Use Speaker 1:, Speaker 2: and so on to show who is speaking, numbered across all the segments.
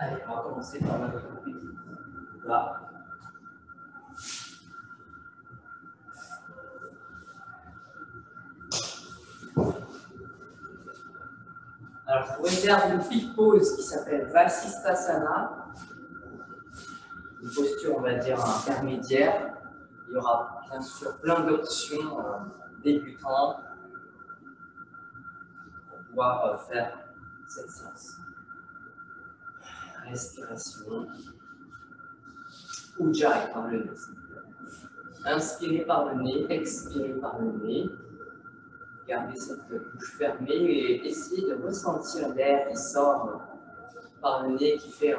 Speaker 1: Allez, on va commencer par notre petit là. Alors, je vous réserve une petite pause qui s'appelle Vasisthasana, une posture, on va dire, intermédiaire. Il y aura bien sûr plein d'options débutantes pour pouvoir faire cette séance. Respiration. Ujjayi par le nez. Inspirez par le nez, expirez par le nez. Gardez cette bouche fermée et essayez de ressentir l'air qui sort par le nez, qui fait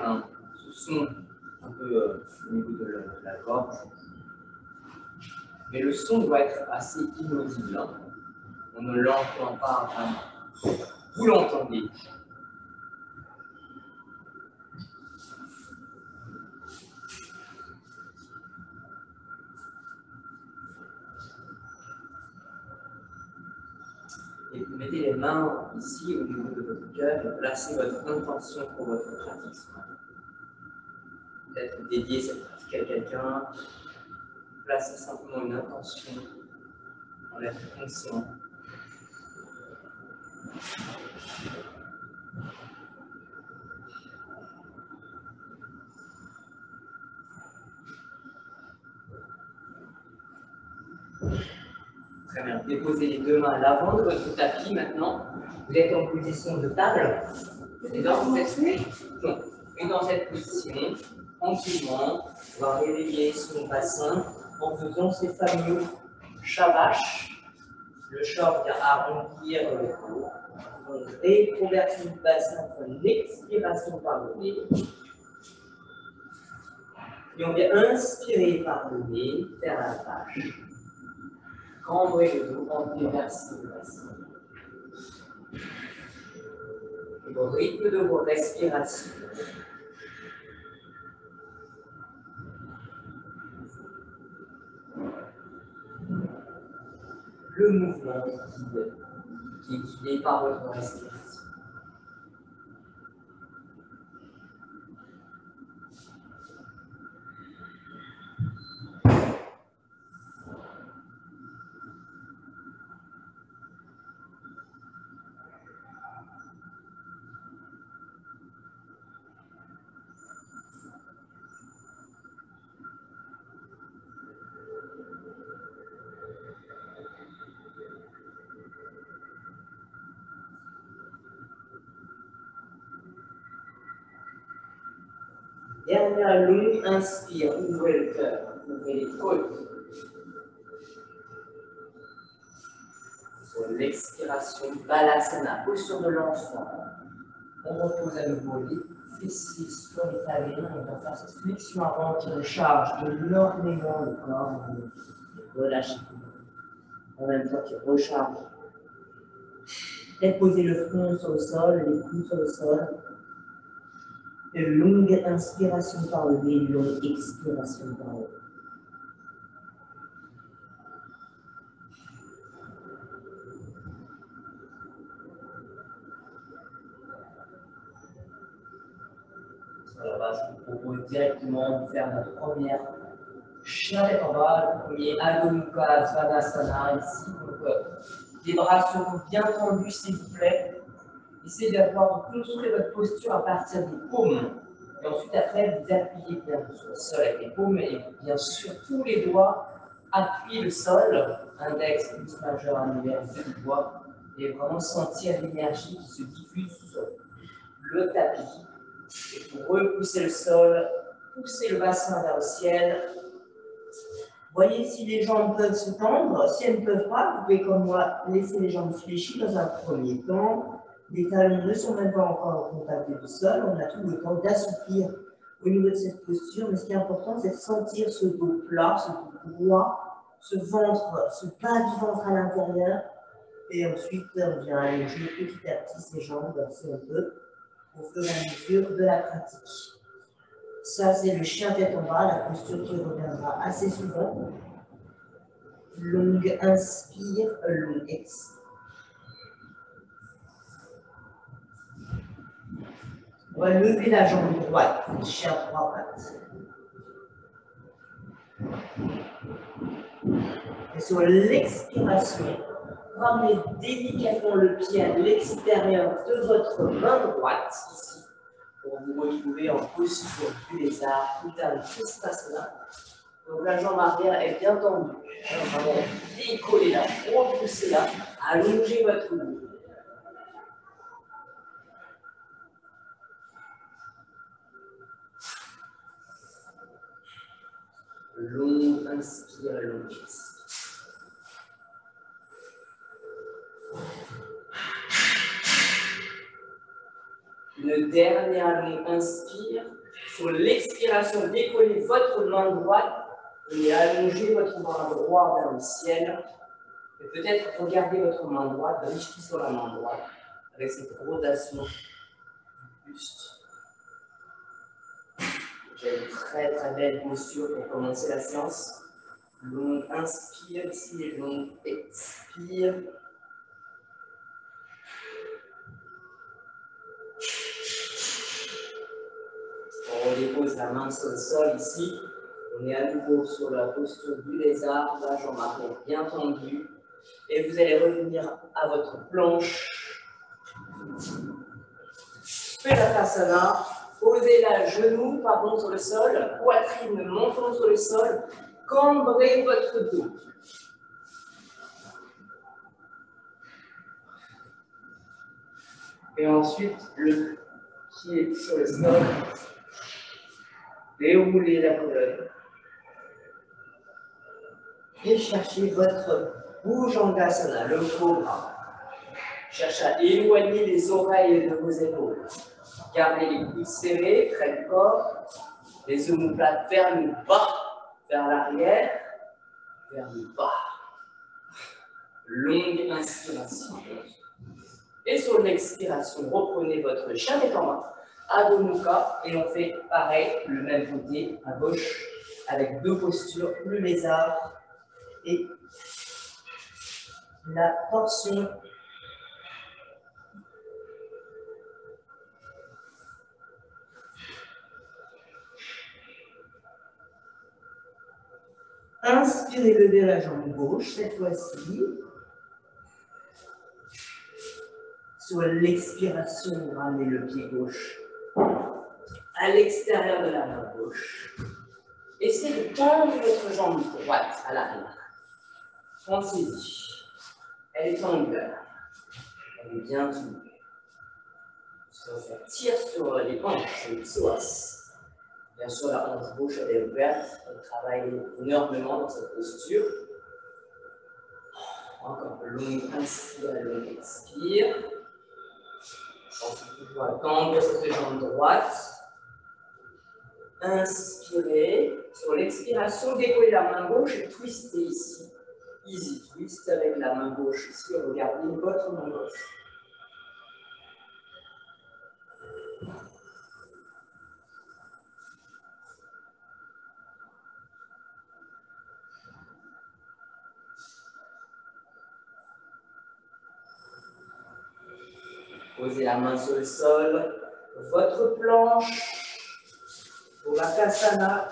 Speaker 1: ce son un peu au niveau de la gorge. Mais le son doit être assez inaudible. Hein. On ne l'entend pas vraiment. Vous l'entendez. Et vous mettez les mains ici au niveau de votre cœur et placez votre intention pour votre pratique. Peut-être dédier cette pratique à quelqu'un. Placez simplement une intention en être conscient. Très bien. Déposez les deux mains à l'avant de votre tapis maintenant. Vous êtes en position de table. Et dans cette position, tranquillement, on va réveiller son bassin en faisant ces fameux shavash. Le chat vient arrondir le cou. Donc, rétroversion du bassin pour une expiration par le nez. Et on vient inspirer par le nez, faire la vache. Cambrez le dos, renverser le bassin. Et au rythme de vos respirations, le mouvement qui est guidé par votre respiration. Dernière longue inspire, ouvrez le cœur, ouvrez les côtes. Sur l'expiration, Balasana, posture de l'enfant. On repose à nouveau les fessiers sur les talons. On va faire cette flexion avant qui recharge énormément le corps. Relâchez tout. En même temps qu'il recharge. Déposez le front sur le sol, les coudes sur le sol. Une longue inspiration par le nez, une longue expiration par le nez. Alors, je vous propose directement de faire notre première chien tête en bas, le premier Adho Mukha Svanasana ici. Donc, les bras seront bien tendus, s'il vous plaît. Essayez de construire votre posture à partir des paumes. Et ensuite, après, vous appuyez bien sur le sol avec les paumes et bien sûr, tous les doigts appuient le sol, index, plus majeur, annulaire, deux doigts, et vraiment sentir l'énergie qui se diffuse sur le tapis. Et pour repousser le sol, poussez le bassin vers le ciel. Voyez si les jambes peuvent se tendre. Si elles ne peuvent pas, vous pouvez comme moi laisser les jambes fléchies dans un premier temps. Les talons ne sont même pas encore au contact du sol. On a tout le temps d'assouplir au niveau de cette posture. Mais ce qui est important, c'est de sentir ce dos plat, ce dos droit, ce ventre, ce bas du ventre à l'intérieur. Et ensuite, on vient alléger petit à petit ses jambes, si on peut, au fur et à mesure de la pratique. Ça, c'est le chien tête en bas, la posture qui reviendra assez souvent. Longue inspire, longue expire. On va lever la jambe droite, chien trois pattes. Et sur l'expiration, ramenez délicatement le pied à l'extérieur de votre main droite, ici, pour vous retrouver en posture du lézard, Uttanasana Trikonasana. Donc la jambe arrière est bien tendue. Alors vraiment décoller là, repousser là, allonger votre dos. Long inspire, long expire. Une dernière longue inspire. Sur l'expiration, décollez votre main droite et allongez votre bras droit vers le ciel. Et peut-être regardez votre main droite, vérifiez sur la main droite avec cette rotation du buste. J'ai une très très belle posture pour commencer la séance. Longue inspire ici et longue expire. On dépose la main sur le sol ici. On est à nouveau sur la posture du lézard, la jambe arrière bien tendue. Et vous allez revenir à votre planche. Uttanasana. Posez la genou, pardon, sur le sol. Poitrine, menton sur le sol. Cambrez votre dos. Et ensuite, le pied sur le sol. Déroulez la colonne. Et cherchez votre Bhujangasana, le cobra. Cherchez à éloigner les oreilles de vos épaules. Gardez les coudes serrés près du corps. Les omoplates vers le bas, vers l'arrière, vers le bas. Longue inspiration. Et sur l'expiration, reprenez votre chien tête en main, Adho Mukha, et on fait pareil, le même côté, à gauche, avec deux postures, le lézard et la torsion. Inspirez, levez la jambe gauche, cette fois-ci. Sur l'expiration, ramenez le pied gauche à l'extérieur de la main gauche. Essayez de tendre votre jambe droite à l'arrière. Pensez-y. Elle est tendue à l'arrière. Elle est bien tendue. On tire sur les hanches, les psoas. Bien sûr, la hanche gauche elle est ouverte. On travaille énormément dans cette posture. Encore long inspire, long expire. Ensuite, toujours tendre cette jambe droite. Inspirez. Sur l'expiration, décollez la main gauche et twistez ici. Easy twist avec la main gauche ici. Regardez votre main gauche. Posez la main sur le sol. Votre planche. Uttanasana.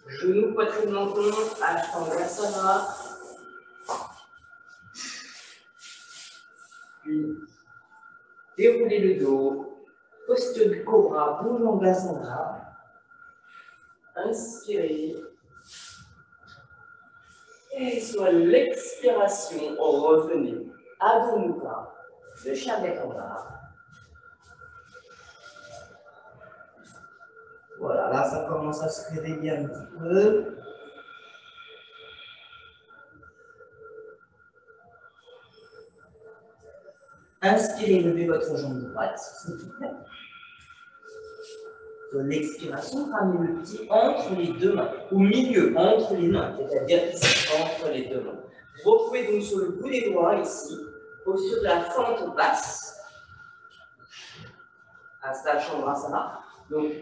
Speaker 1: Genou, poitrine, menton, Ashtanga. Puis, déroulez le dos. Posture du cobra, Bhujangasana. Inspirez. Et sur l'expiration, revenez. Adho Mukha, le chien tête en bas. Voilà, là ça commence à se réveiller un petit peu. Inspirez, levez votre jambe droite, s'il vous plaît. Sur l'expiration, ramenez le pied entre les deux mains, au milieu, entre les mains, c'est-à-dire ici, entre les deux mains. Vous retrouvez donc sur le bout des doigts, ici, posture de la fente basse, Hasta Chandrasana. Donc,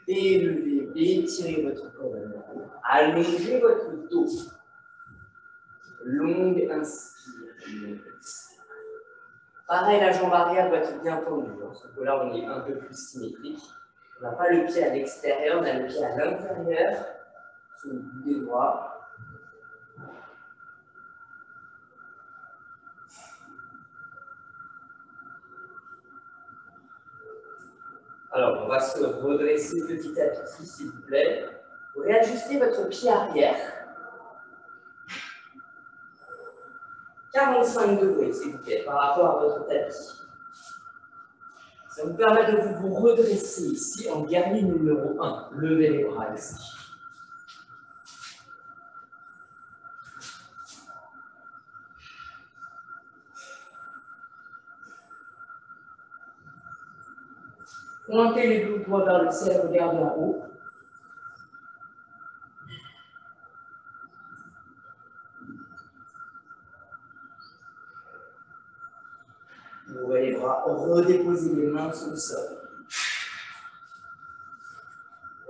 Speaker 1: élevez, étirez votre colonne, allongez votre dos. Longue inspire, longue expire. Pareil, la jambe arrière doit être bien tendue, sauf que là, on est un peu plus symétrique. On n'a pas le pied à l'extérieur, on a le pied à l'intérieur, sous le bout des doigts. Alors, on va se redresser petit à petit, s'il vous plaît. Vous réajustez votre pied arrière. 45 degrés, s'il vous plaît, par rapport à votre tapis. Ça vous permet de vous redresser ici en guerrier numéro 1. Levez les bras ici. Pointez les deux doigts vers le ciel, regardez en haut. Ouvrez les bras, redéposez les mains sur le sol.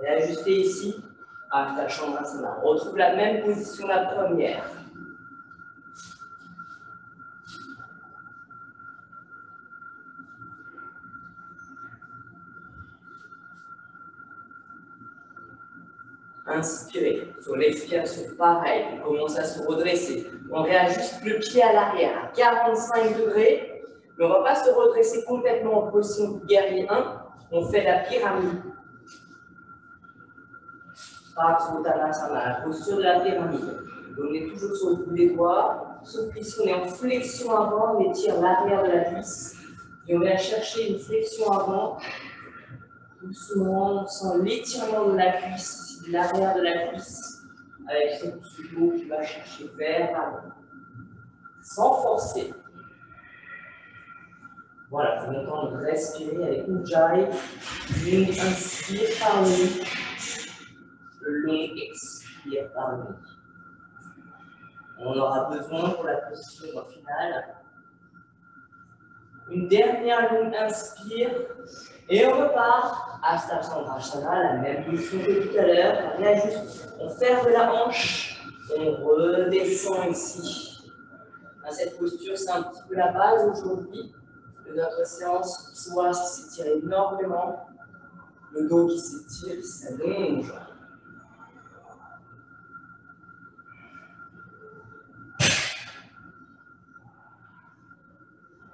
Speaker 1: Et ajustez ici à ta chambre asana. Retrouve la même position la première. Inspirez. Sur l'expiration, pareil, on commence à se redresser. On réajuste le pied à l'arrière à 45 degrés, mais on ne va pas se redresser complètement en position du guerrier 1. On fait la pyramide. Uttanasana, la posture de la pyramide. On est toujours sur le bout des doigts, sauf qu'ici on est en flexion avant, on étire l'arrière de la cuisse. Et on vient chercher une flexion avant. Doucement, on sent l'étirement de la cuisse, de l'arrière de la cuisse, avec ce petit dos qui va chercher vers l'avant. Sans forcer. Voilà, vous m'entendez respirer avec Ujjayi. Une inspire par le nez. Le long expire par le nez. On aura besoin pour la posture finale. Une dernière longue inspire. Et on repart. Hasta Chandrasana, la même position que tout à l'heure. On réajuste. On ferme la hanche. On redescend ici. À cette posture, c'est un petit peu la base aujourd'hui de notre séance. Soit qui s'étire énormément. Le dos qui s'étire, qui s'allonge.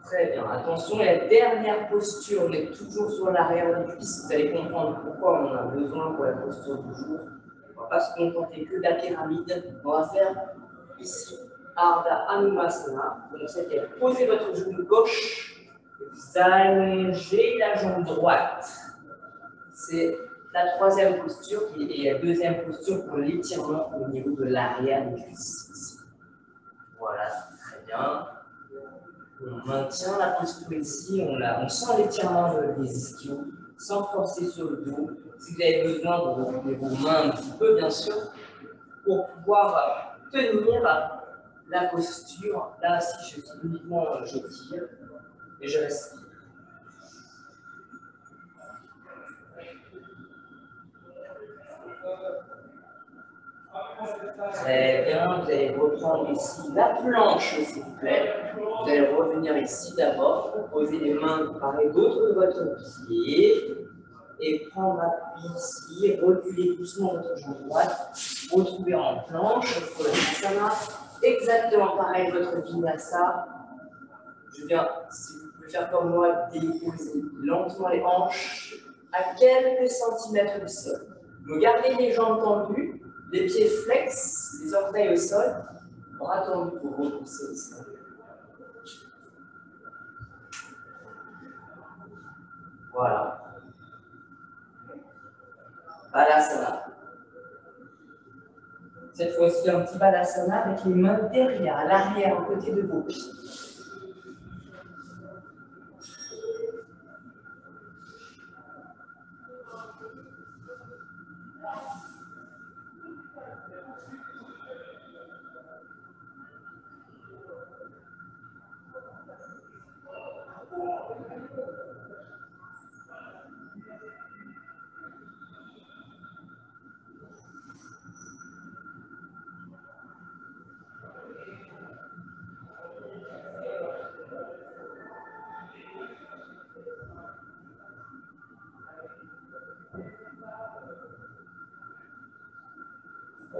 Speaker 1: Très bien. Attention, la dernière posture, on est toujours sur l'arrière des cuisses. Vous allez comprendre pourquoi on a besoin pour la posture du jour. On ne va pas se contenter que de la pyramide. On va faire ici Ardha Anumasana. Donc, c'est-à-dire poser votre genou gauche et vous allongez la jambe droite. C'est la troisième posture et la deuxième posture pour l'étirement au niveau de l'arrière des cuisses. Voilà, très bien. On maintient la posture ici, on sent l'étirement des ischios, sans forcer sur le dos. Si vous avez besoin de reculer vos mains un petit peu, bien sûr, pour pouvoir tenir la posture. Là, si je suis uniquement, je tire et je respire. Très bien, vous allez reprendre ici la planche, s'il vous plaît. Vous allez revenir ici d'abord, poser les mains par et d'autre de votre pied et prendre appui ici, reculer doucement votre jambe droite, retrouver en planche, sur le Asana. Exactement pareil, votre Vinyasa. Je viens, si vous pouvez faire comme moi, déposer lentement les hanches à quelques centimètres du sol. Vous gardez les jambes tendues. Les pieds flex, les orteils au sol, bras tendus pour repousser le sol. Voilà. Balasana. Cette fois-ci, un petit balasana avec les mains derrière, à l'arrière, à côté de vos pieds.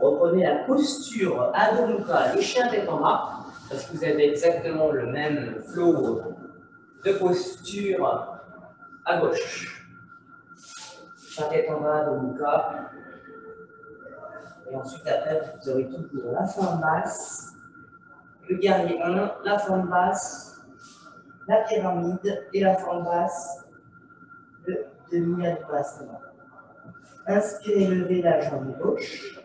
Speaker 1: Reprenez la posture Adho Mukha, le chien tête en bas, parce que vous avez exactement le même flow de posture à gauche. Chien tête en bas, Adho Mukha. Et ensuite, après, vous aurez toujours la forme basse, le guerrier 1, la forme basse, la pyramide et la forme basse, le demi-advancement. Inspirez, levez la jambe gauche.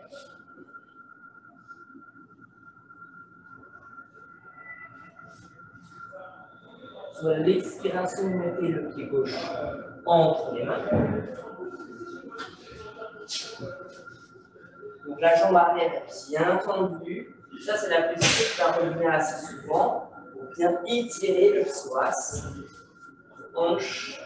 Speaker 1: Sur l'expiration, mettez le pied gauche entre les mains. Donc la jambe arrière bien tendue. Ça, c'est la position qui va revenir assez souvent pour bien étirer le psoas. Hanche.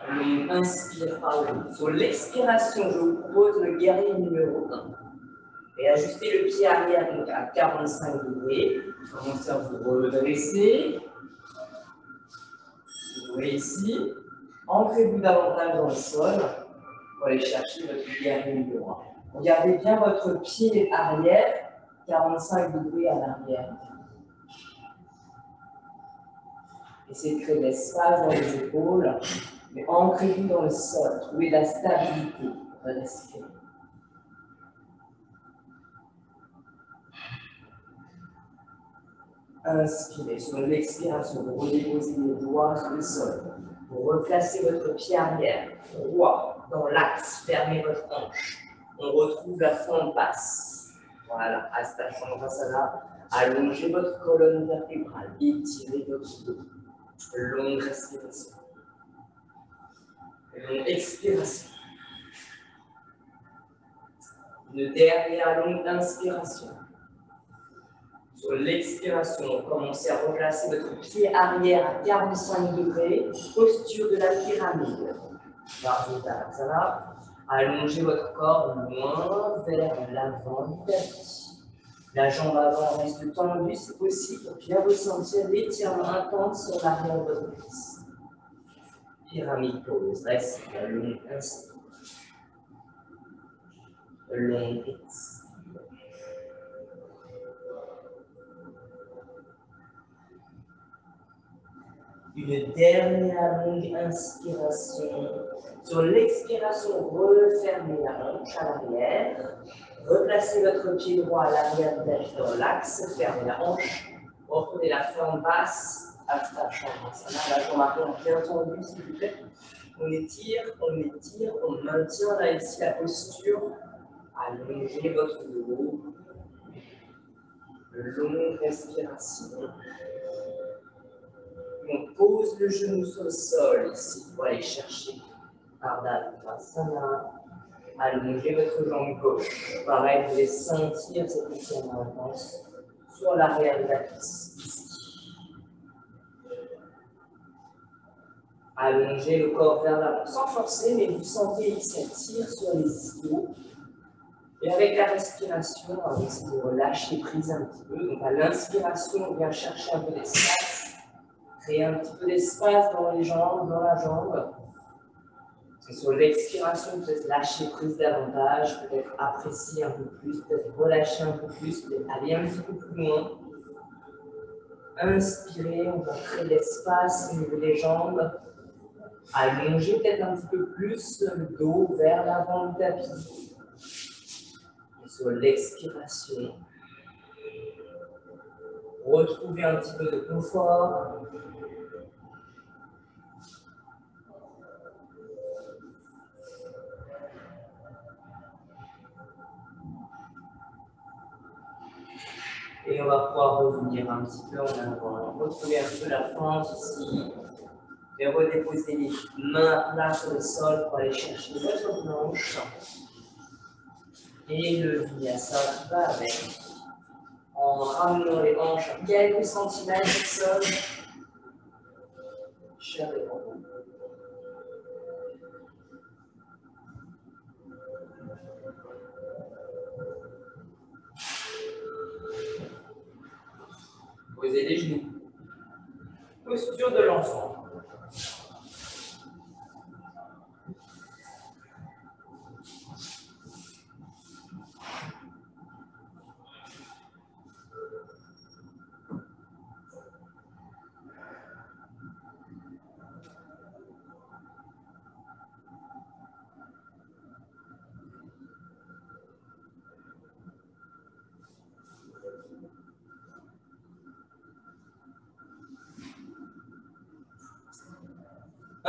Speaker 1: On inspire par le haut. Sur l'expiration, je vous propose le guerrier numéro 1. Et ajustez le pied arrière donc à 45 degrés. Commencez à vous redresser. Vous voyez ici. Ancrez-vous davantage dans le sol pour aller chercher votre guerrier numéro 1. Regardez bien votre pied arrière, 45 degrés à l'arrière. Essayez de créer de l'espace dans les épaules, mais ancrez-vous dans le sol. Trouvez de la stabilité. Respirez. Inspirez. Sur l'expiration, vous redéposez les doigts sur le sol. Vous replacez votre pied arrière, droit, dans l'axe. Fermez votre hanche. On retrouve la forme basse. Voilà, Hasta Chandrasana. Allongez votre colonne vertébrale. Étirez votre dos. Longue respiration. Longue expiration. Une dernière longue inspiration. Sur l'expiration, commencez à replacer votre pied arrière à 45 degrés, posture de la pyramide. Vajradhana. Allongez votre corps loin vers l'avant du tapis. La jambe avant reste tendue, c'est possible pour bien ressentir l'étirement intense sur l'arrière de votre cuisse. Pyramide pose, reste la longue inspire. Longue expire. Une dernière longue inspiration. Sur l'expiration, refermez la hanche à l'arrière. Replacez votre pied droit à l'arrière du tapis dans l'axe. Fermez la hanche. Reprenez la forme basse. Hasta Chandrasana. La jambe arrière bien tendue, s'il vous plaît. On étire, on maintient là ici la posture. Allongez votre dos. Longue respiration. On pose le genou sur le sol ici pour aller chercher Ardha-Vasana. Allongez votre jambe gauche. Pareil, vous allez sentir cette étirement intense sur l'arrière de la cuisse. Allongez le corps vers l'avant sans forcer, mais vous sentez qu'il s'étire sur les ischios. Et avec la respiration, vous relâchez prise un petit peu. Donc à l'inspiration, on vient chercher un peu d'espace. Créer un petit peu d'espace dans les jambes, dans la jambe. Et sur l'expiration, peut-être lâcher prise davantage, peut-être apprécier un peu plus, peut-être relâcher un peu plus, peut-être aller un petit peu plus loin. Inspirez, on va créer l'espace au niveau des jambes. Allongez peut-être un petit peu plus le dos vers l'avant du tapis. Et sur l'expiration, retrouvez un petit peu de confort. Et on va pouvoir revenir un petit peu en avant. Retrouver un peu la force ici. Et redéposer les mains à plat sur le sol pour aller chercher votre planche. Et le vinyasa qui va avec. En ramenant les hanches à quelques centimètres du sol. Cher et bon. les genoux. Posture de l'enfant.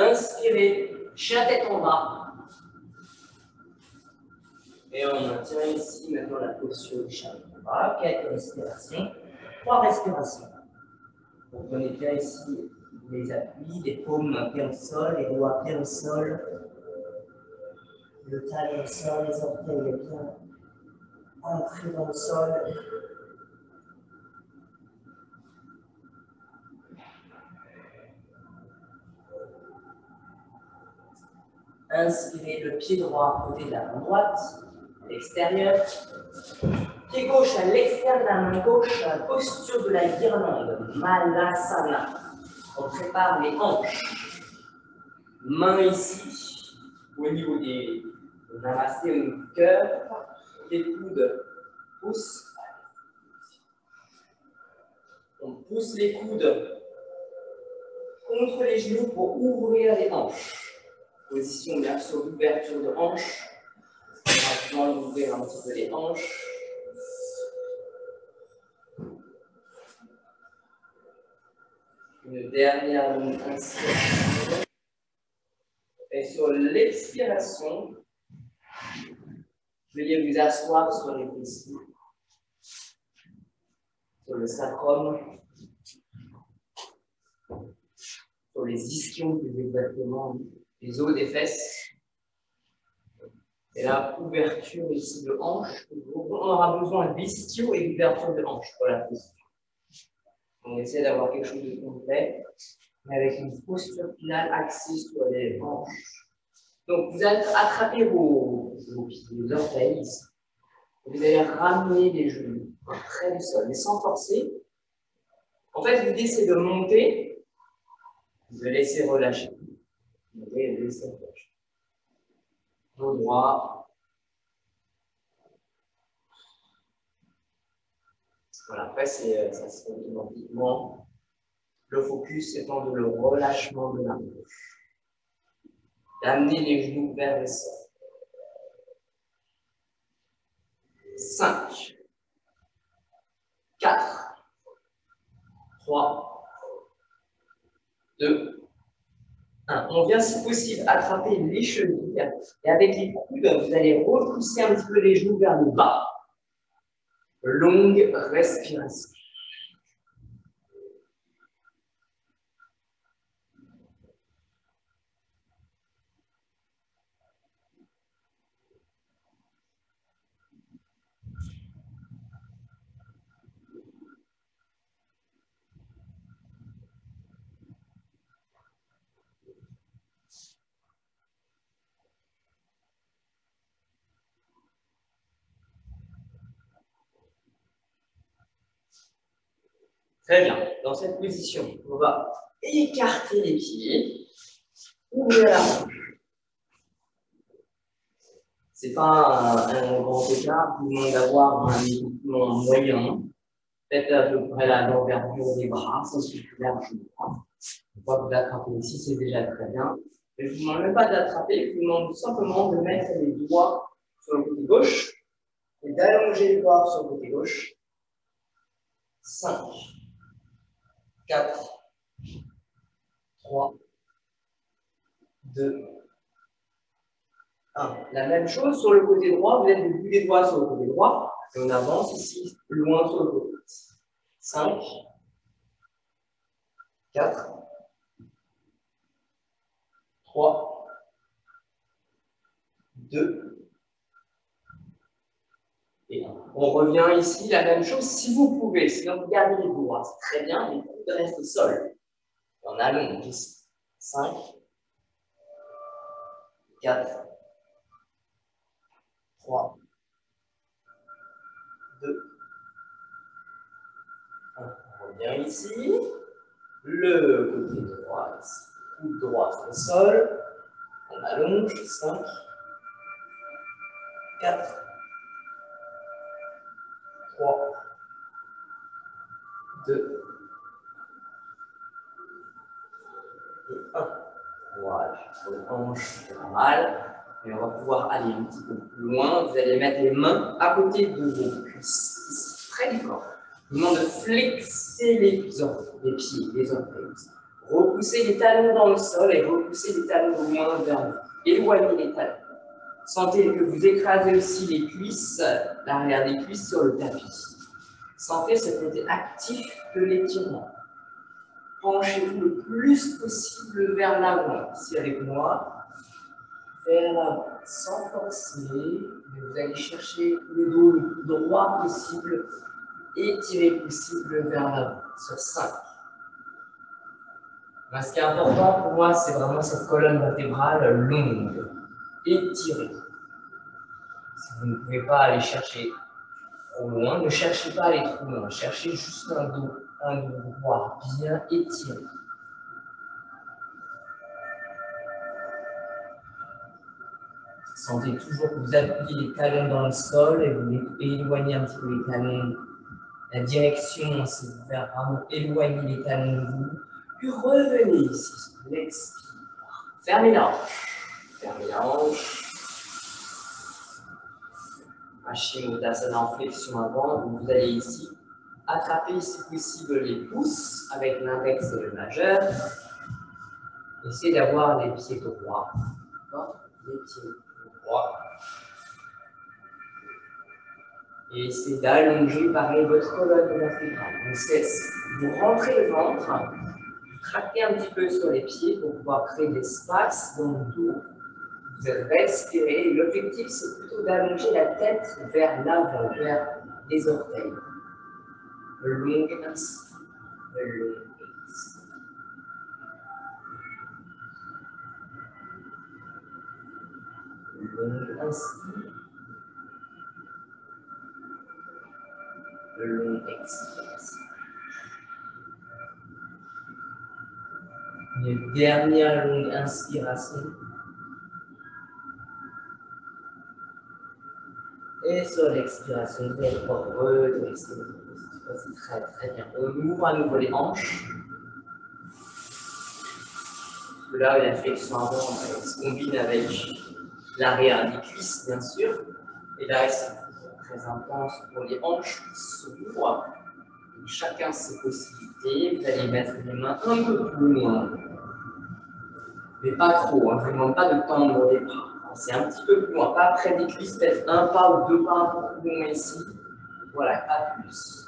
Speaker 1: Inspirez, chien tête en bas. Et on maintient ici maintenant la posture du chien tête en bas. Quelques respirations. 3 respirations. Vous prenez bien ici les appuis, les paumes bien au sol, les doigts bien au sol. Le talon au sol, les orteils bien ancrés dans le sol. Inspirez le pied droit à côté de la main droite, à l'extérieur. Pied gauche à l'extérieur de la main gauche, posture de la guirlande, Malasana. On prépare les hanches. Main ici, au niveau des namastés, au niveau du cœur. Les coudes poussent. On pousse les coudes contre les genoux pour ouvrir les hanches. Position bien sûr d'ouverture de hanches. On va besoin d'ouvrir un petit peu les hanches. Une dernière inspiration. Et sur l'expiration, veuillez vous asseoir sur les fessiers, sur le sacrum, sur les ischions plus exactement, les os des fesses. Et là, ouverture ici de hanche. On aura besoin d'ischio et d'ouverture de hanche pour la posture. On essaie d'avoir quelque chose de complet, mais avec une posture finale axée sur les hanches. Donc, vous allez attraper vos pieds, vos orteils ici. Vous allez ramener les genoux près du sol, mais sans forcer. En fait, l'idée, c'est de monter, de laisser relâcher. Monter et de laisser relâcher. Dos droit. Voilà, après, ça se fait automatiquement. Le focus étant de le relâchement de la bouche. D'amener les genoux vers le sol. 5, 4, 3, 2, 1. On vient si possible attraper les chevilles et avec les coudes, vous allez repousser un petit peu les genoux vers le bas. Longue respiration. Très bien. Dans cette position, on va écarter les pieds, ouvrir la hanche. Ce n'est pas un grand écart, vous demande d'avoir un équipement moyen, peut-être à peu près l'envergure des bras, ça suffit largement. Une fois que vous l'attrapez ici, c'est déjà très bien. Mais je ne vous demande même pas d'attraper, je vous demande simplement de mettre les doigts sur le côté gauche et d'allonger les doigts sur le côté gauche. 5, 4, 3, 2, 1. La même chose sur le côté droit, vous êtes le bout des doigts sur le côté droit, et on avance ici, plus loin sur le côté. 5, 4, 3, 2, et 1. On revient ici, la même chose si vous pouvez, sinon vous gardez les doigts, c'est très bien, mais vous restez au sol. On allonge ici. 5, 4, 3, 2, 1. vient ici. Le côté droit ici. Coude droit sur le sol. On allonge. 5, 4, 3, 2, et 1. Voilà, sur les hanches, c'est pas mal. Et on va pouvoir aller un petit peu plus loin. Vous allez mettre les mains à côté de vos cuisses, ici, près du corps. Je vous demande de flexer les pieds, les orteils. Repoussez les talons dans le sol et repoussez les talons loin vers vous. Éloignez les talons. Sentez que vous écrasez aussi les cuisses, l'arrière des cuisses sur le tapis. Sentez ce côté actif de l'étirement. Penchez-vous le plus possible vers l'avant, ici avec moi, vers l'avant, sans forcer, mais vous allez chercher le dos le plus droit possible, étiré possible vers l'avant, sur 5. Ben, ce qui est important pour moi, c'est vraiment cette colonne vertébrale longue, étirée. Si vous ne pouvez pas aller chercher trop loin, ne cherchez pas à aller trop loin, cherchez juste un dos droit bien étiré. Sentez toujours que vous appuyez les talons dans le sol et vous éloignez un petit peu les talons. La direction, c'est de faire vraiment éloigner les talons de vous. Puis revenez ici, l'expire. Fermez la hanche. Fermez la hanche. Paschimottanasana en flexion avant. Donc vous allez ici attraper si possible les pouces avec l'index et le majeur. Essayez d'avoir les pieds droits. Les pieds droits. Et essayez d'allonger pareil votre colonne vertébrale. Donc vous rentrez le ventre, vous tractez un petit peu sur les pieds pour pouvoir créer de l'espace dans le dos. Vous respirez. L'objectif, c'est plutôt d'allonger la tête vers l'avant, vers les orteils. Le long inspire, le long expire. Le long inspire, le long expiration. Une dernière longue inspiration. Et sur l'expiration, vous allez redresser votre posture. C'est très très bien. On ouvre à nouveau les hanches. Là, la flexion avant se combine avec l'arrière des cuisses, bien sûr. Et là, c'est très intense pour les hanches qui s'ouvrent. Chacun ses possibilités. Vous allez mettre les mains un peu plus loin. Mais pas trop. Hein. Je ne vous demande pas de tendre les bras. C'est un petit peu plus loin, pas près des cuisses, peut-être un pas ou deux pas un peu plus loin ici. Voilà, pas plus.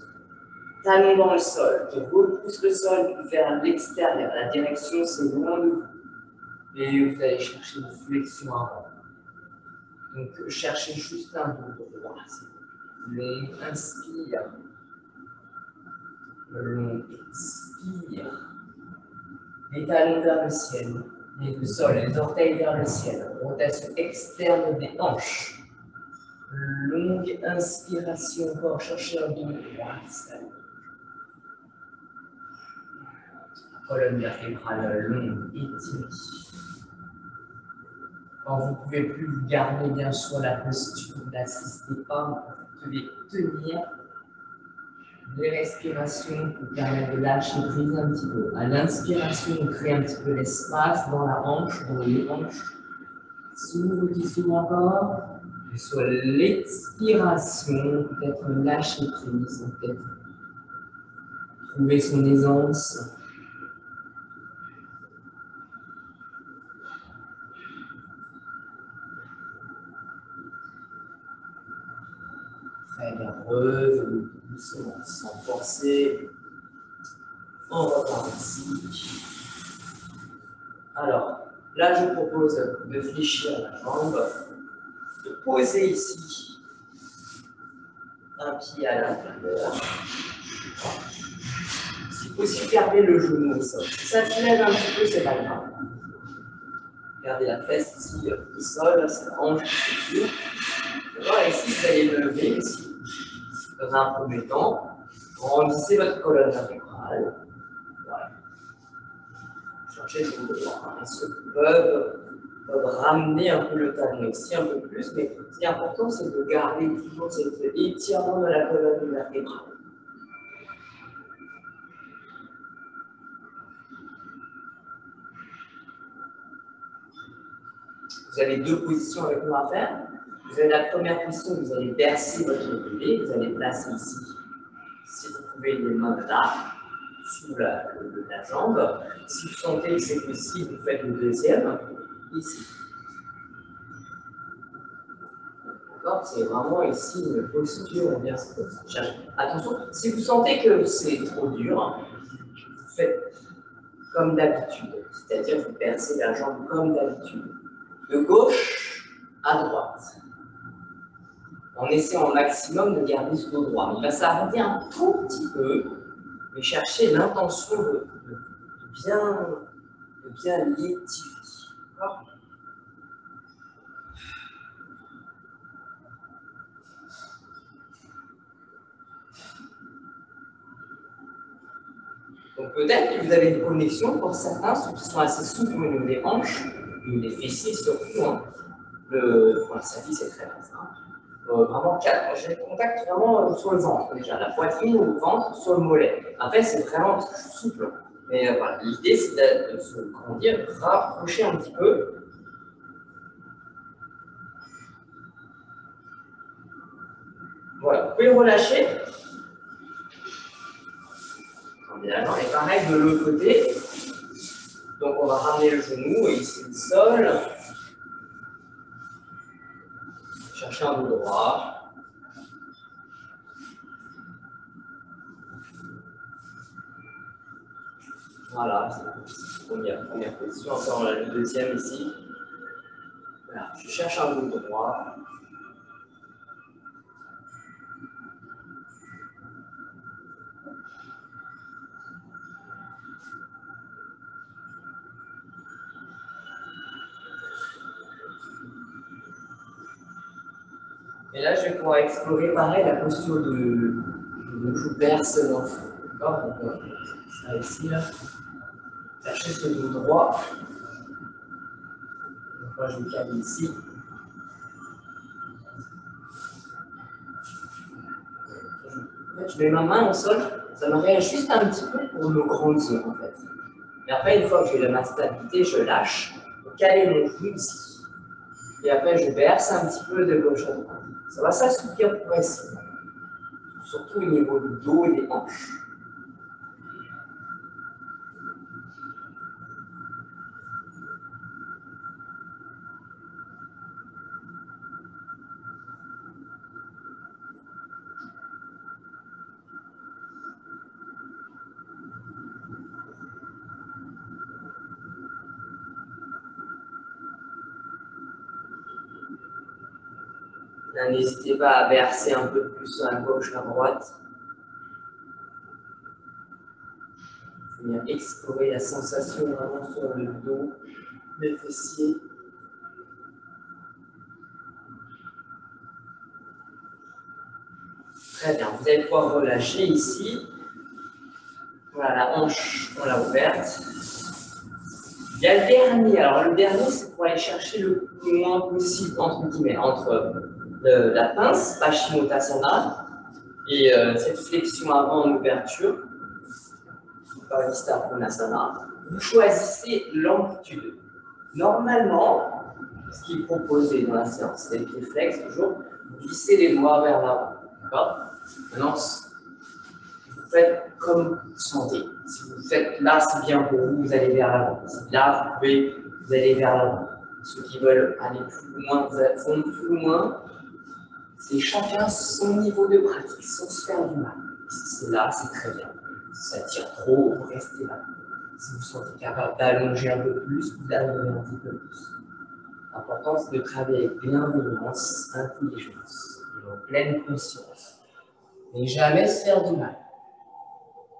Speaker 1: Talon dans le sol, je repousse le sol vers l'extérieur. La direction, c'est loin de vous. Et vous allez chercher une flexion avant. Donc, cherchez juste un dos droit. Long inspire. Long expire. Les talons vers le ciel. Le sol, les orteils vers le ciel. Rotation externe des hanches. Longue inspiration, encore chercher un dos droit. Colonne vertébrale longue, étirée. Quand vous ne pouvez plus vous garder bien sûr la posture, n'assistez pas, vous devez tenir. Les respirations vous permettent de lâcher prise un petit peu. À l'inspiration, on crée un petit peu d'espace dans la hanche, dans les hanches. Qui s'ouvre encore. Et sur l'expiration, peut-être lâcher prise, peut-être trouver son aisance. Très bien, revenez doucement, sans forcer. On repart ici. Alors, là, je vous propose de fléchir la jambe, de poser ici un pied à l'intérieur. Si possible, gardez le genou au sol. Si ça se lève un petit peu, c'est pas grave. Gardez la fesse ici au sol, c'est la hanche qui se tire. Voilà, ici, vous allez lever ici. Dans un premier temps, grandissez votre colonne vertébrale. mal. Voilà. Cherchez tout droit. Hein. Ceux qui peuvent ramener un peu le talon ici, un peu plus, mais ce qui est important, c'est de garder toujours cet étirement de la colonne vertébrale. Vous avez deux positions avec moi à faire. Vous avez la première position, vous allez bercer votre bébé, vous allez placer ici, si vous pouvez, les mains là, sous la jambe. Si vous sentez que c'est possible, vous faites le deuxième, ici. D'accord? C'est vraiment ici une posture, on va dire, attention, si vous sentez que c'est trop dur, vous faites comme d'habitude, c'est-à-dire vous bercez la jambe comme d'habitude, de gauche à droite. En essayant au maximum de garder ce dos droit. Il va s'arrêter un tout petit peu, mais chercher l'intention de bien l'étirer. Donc peut-être que vous avez une connexion pour certains, ceux qui sont assez souples au niveau des hanches, ou des fessiers surtout. Hein. Pour la cervix, c'est très bien ça. Vraiment calme. J'ai le contact vraiment sur le ventre déjà, la poitrine ou le ventre sur le mollet. Après, c'est vraiment parce que je suis souple. Mais voilà, l'idée, c'est de se grandir, rapprocher un petit peu. Voilà, vous pouvez relâcher. Et pareil de l'autre côté. Donc, on va ramener le genou et ici le sol. Chercher un dos droit. Voilà, c'est première position. Encore la deuxième ici. Voilà, je cherche un dos droit. Et là, je vais pouvoir explorer pareil la posture de je berce l'enfant. D'accord? Donc, ça ici, là. Chercher ce dos droit. Donc, moi, je me calme ici. En fait, je mets ma main au sol, ça me réajuste un petit peu pour me grandir, en fait. Mais après, une fois que j'ai ma stabilité, je lâche pour caler mon genou ici. Et après, je berce un petit peu de gauche à droite. Ça va s'assouplir progressivement. Surtout au niveau du dos et des hanches. N'hésitez pas à bercer un peu plus à gauche, à droite. Venir explorer la sensation vraiment sur le dos, les fessiers. Très bien, vous allez pouvoir relâcher ici. Voilà, la hanche, on l'a ouverte. Il y a le dernier. Alors, le dernier, c'est pour aller chercher le moins possible, entre guillemets, entre la pince, Paschimottanasana, et cette flexion avant en ouverture, Pavista Konasana. Vous choisissez l'amplitude. Normalement, ce qui est proposé dans la séance, c'est les pieds flex, toujours, vous glissez les doigts vers l'avant. D'accord? Maintenant, vous faites comme vous sentez. Si vous faites là, c'est bien pour vous, vous allez vers l'avant. Si là, vous allez vers l'avant. Ceux qui veulent aller plus loin, vont plus loin. C'est chacun son niveau de pratique, sans se faire du mal. Si c'est là, c'est très bien. Si ça tire trop, vous restez là. Si vous sentez capable d'allonger un peu plus, vous allongez un petit peu plus. L'important, c'est de travailler avec bienveillance, intelligence, et en pleine conscience. Mais jamais se faire du mal.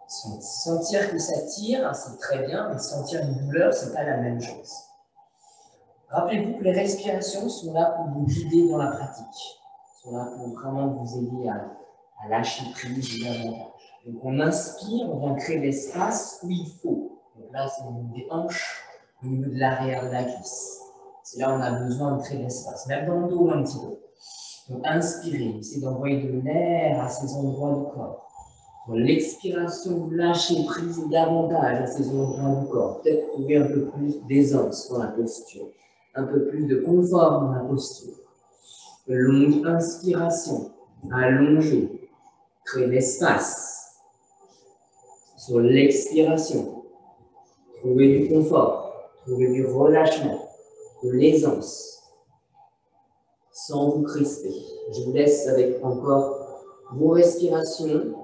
Speaker 1: Sentir que ça tire, c'est très bien, mais sentir une douleur, c'est pas la même chose. Rappelez-vous que les respirations sont là pour vous guider dans la pratique, sont là pour vraiment vous aider à lâcher prise davantage. Donc on inspire, on vient créer l'espace où il faut. Donc là, c'est au niveau des hanches, au niveau de l'arrière de la cuisse. C'est là où on a besoin de créer l'espace, même dans le dos un petit peu. Donc inspirez, essayez d'envoyer de l'air à ces endroits du corps. Pour l'expiration, vous lâchez prise davantage à ces endroits du corps. Peut-être trouver un peu plus d'aisance dans la posture, un peu plus de confort dans la posture. Longue inspiration, allongez, créez l'espace. Sur l'expiration, trouvez du confort, trouvez du relâchement, de l'aisance, sans vous crisper. Je vous laisse avec encore vos respirations.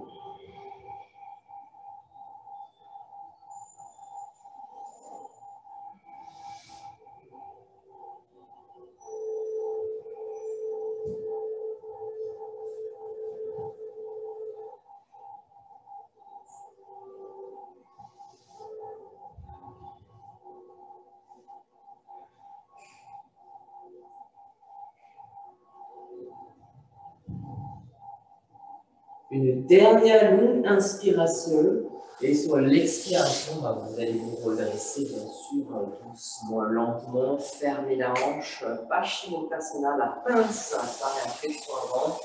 Speaker 1: Une dernière longue inspiration et sur l'expiration, vous allez vous redresser bien sûr doucement, lentement, fermer la hanche, Paschimottanasana, la pince par la flexion avant.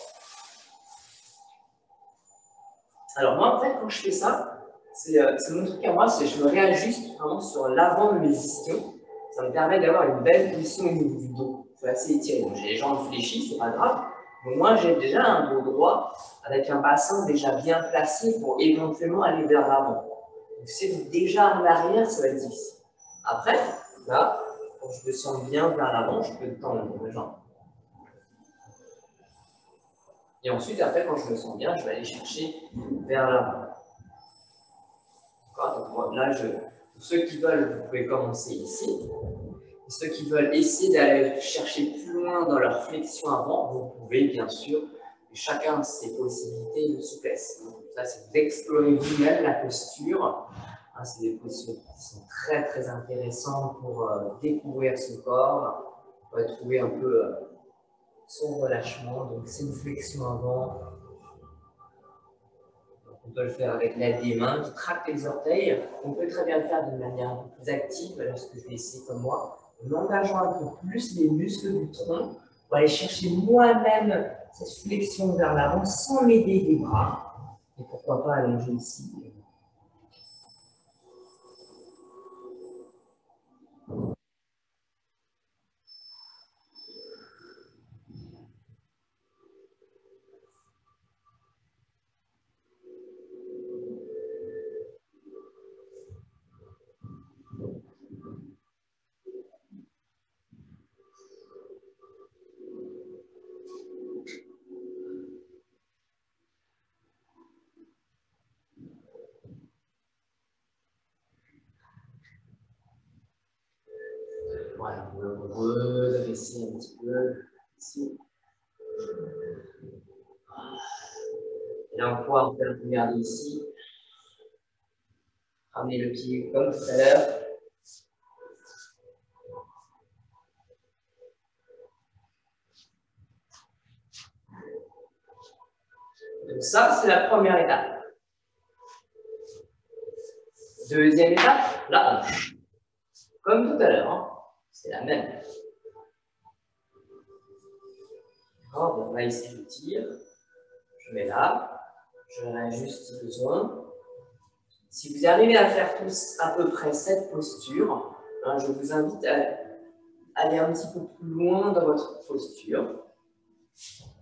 Speaker 1: Alors moi en fait quand je fais ça, c'est mon truc à moi, c'est je me réajuste vraiment sur l'avant de mes ischions. Ça me permet d'avoir une belle position au niveau du dos. Je suis assez étiré. Donc j'ai les jambes fléchies, c'est pas grave. Mais moi, j'ai déjà un dos droit avec un bassin déjà bien placé pour éventuellement aller vers l'avant. Donc, si c'est déjà en arrière, ça va être difficile. Après, là, quand je me sens bien vers l'avant, je peux tendre mes jambes. Et ensuite, après, quand je me sens bien, je vais aller chercher vers l'avant. Donc, moi, là, pour ceux qui veulent, vous pouvez commencer ici. Et ceux qui veulent essayer d'aller chercher plus loin dans leur flexion avant, vous pouvez bien sûr, et chacun a ses possibilités de souplesse. Donc, ça, c'est d'explorer vous-même la posture. C'est des postures qui sont très très intéressantes pour découvrir son corps, pour trouver un peu son relâchement. Donc, c'est une flexion avant. Donc, on peut le faire avec l'aide des mains qui traquent les orteils. On peut très bien le faire d'une manière un peu plus active, lorsque je vais essayer comme moi. En engageant un peu plus les muscles du tronc, pour aller chercher moi-même cette flexion vers l'avant sans m'aider des bras. Et pourquoi pas allonger ici. Voilà, vous redressez un petit peu ici. Et là, on pourra regarder ici. Ramener le pied comme tout à l'heure. Donc ça, c'est la première étape. Deuxième étape, la hanche. Comme tout à l'heure, hein. C'est la même. D'accord, donc là, ici, je tire. Je mets là. Je réajuste si besoin. Si vous arrivez à faire tous à peu près cette posture, hein, je vous invite à aller un petit peu plus loin dans votre posture.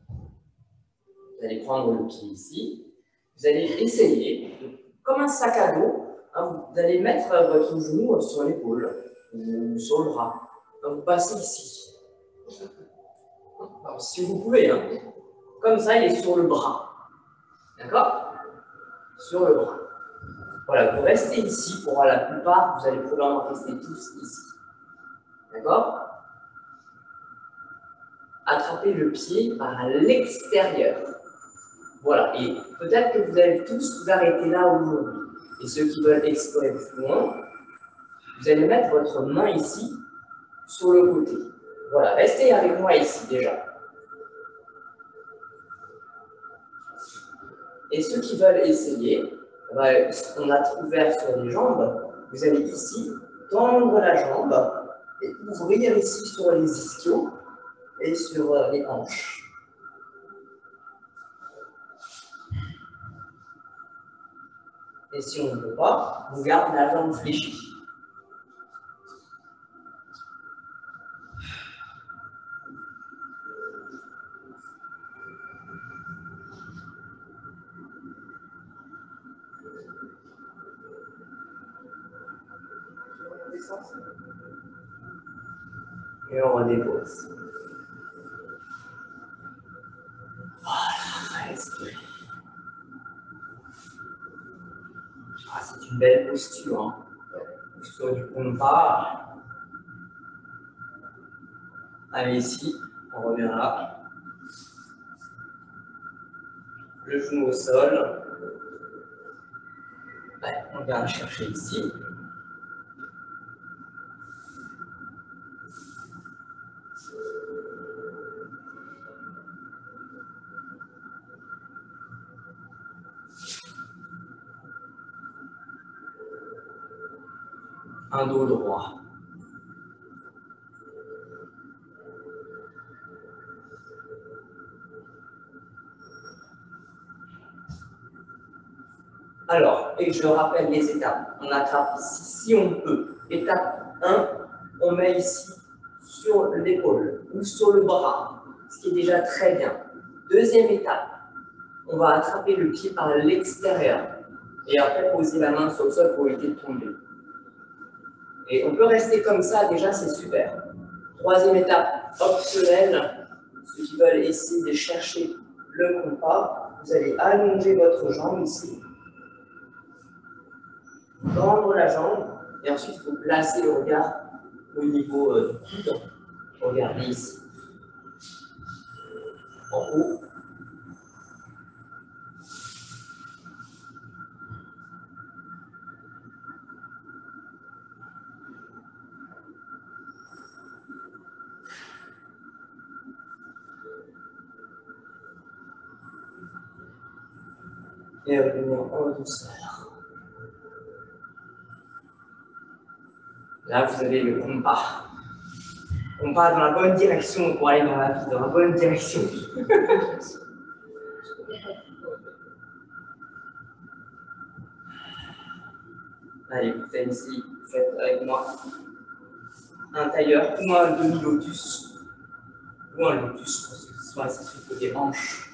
Speaker 1: Vous allez prendre le pied ici. Vous allez essayer, comme un sac à dos, hein, vous allez mettre votre genou sur l'épaule ou sur le bras. Donc, vous passez ici. Alors, si vous pouvez, hein, comme ça, il est sur le bras. D'accord? Sur le bras. Voilà, vous restez ici. Pour la plupart, vous allez probablement rester tous ici. D'accord? Attrapez le pied par l'extérieur. Voilà, et peut-être que vous allez tous vous arrêter là aujourd'hui. Et ceux qui veulent explorer plus loin, vous allez mettre votre main ici, sur le côté. Voilà, restez avec moi ici déjà. Et ceux qui veulent essayer, on a ouvert sur les jambes, vous allez ici tendre la jambe et ouvrir ici sur les ischios et sur les hanches. Et si on ne peut pas, on garde la jambe fléchie. Et on redépose. Voilà, respirez. Ah, c'est une belle posture. Hein. Posture du compas. Allez, ici, on revient là. Le genou au sol. Ouais, on vient chercher ici. Un dos droit. Alors, et je rappelle les étapes. On attrape ici, si on peut. Étape 1, on met ici sur l'épaule ou sur le bras, ce qui est déjà très bien. Deuxième étape, on va attraper le pied par l'extérieur et après poser la main sur le sol pour éviter de tomber. Et on peut rester comme ça, déjà c'est super. Troisième étape, optionnelle, ceux qui veulent essayer de chercher le compas, vous allez allonger votre jambe ici, tendre la jambe, et ensuite il faut placer le regard au niveau du coude. Regardez ici, en haut. Et revenir en douceur. Là, vous avez le compas. On part dans la bonne direction pour aller dans la vie, dans la bonne direction. Allez, vous faites ici, vous faites avec moi un tailleur ou un demi-lotus. Ou un lotus, parce que ce soit ici sur des hanches.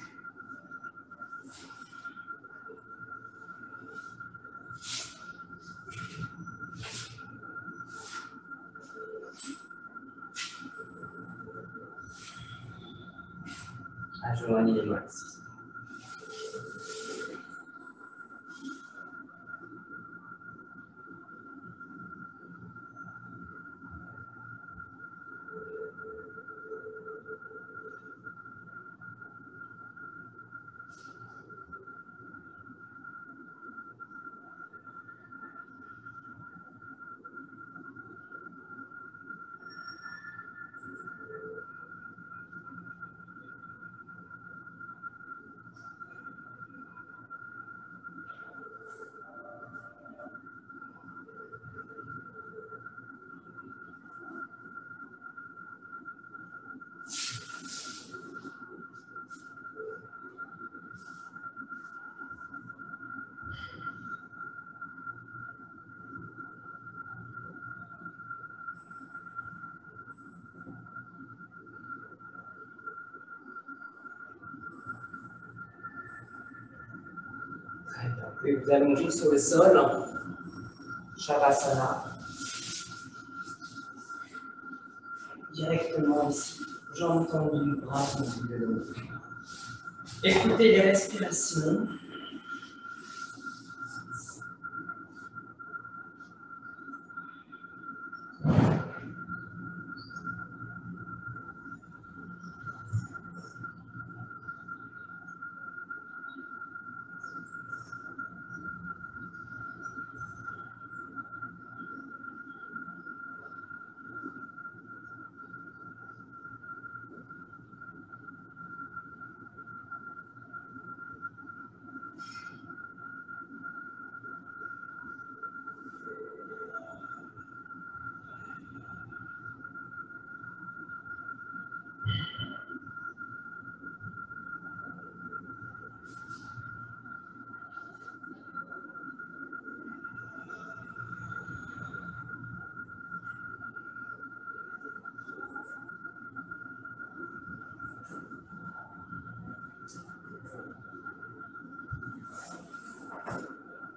Speaker 1: Ajoignez les mains ici. Très bien. Vous pouvez vous allonger sur le sol. Shavasana. Directement ici. Jambes tendues, bras tendus de l'autre. Écoutez les respirations.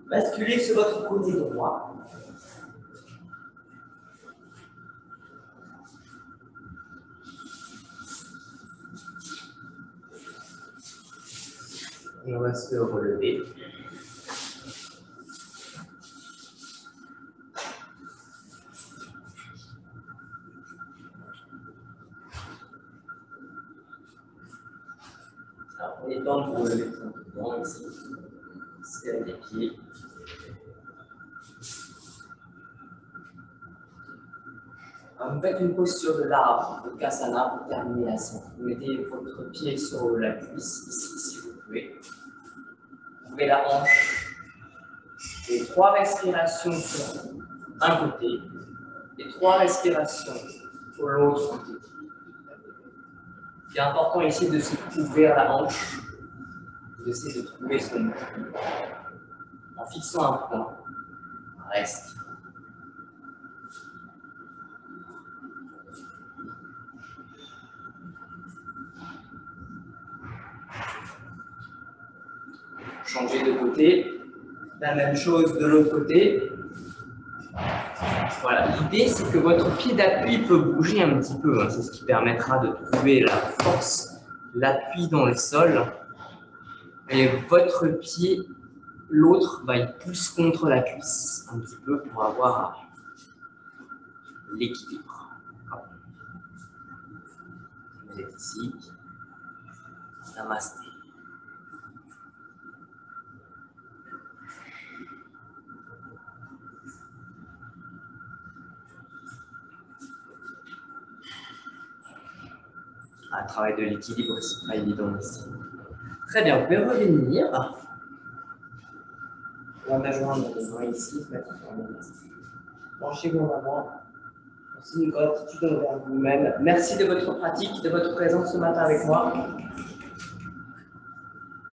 Speaker 1: Basculez sur votre côté droit. Et on va se relever. Alors, prenez le temps de vous relever tranquillement ici. Serrez les pieds. Alors, vous faites une posture de l'arbre, de Kasana pour terminer la séance. Vous mettez votre pied sur la cuisse ici, si vous pouvez. Vous ouvrez la hanche. Et 3 respirations sur un côté et 3 respirations sur l'autre côté. Ce qui est important ici de se ouvrir la hanche, d'essayer de trouver son équilibre. En fixant un point, reste. Changez de côté. La même chose de l'autre côté. Voilà, l'idée c'est que votre pied d'appui peut bouger un petit peu. Hein. C'est ce qui permettra de trouver la force, l'appui dans le sol. Et votre pied, l'autre, il pousse contre la cuisse un petit peu pour avoir l'équilibre. Vous êtes ici. Namasté. Un travail de l'équilibre, c'est pas évident ici. Très bien, vous pouvez revenir. On va joindre les mains ici, se mettre en place. Penchez-vous en avant. Merci une gratitude envers vous-même. Merci de votre pratique, de votre présence ce matin avec moi.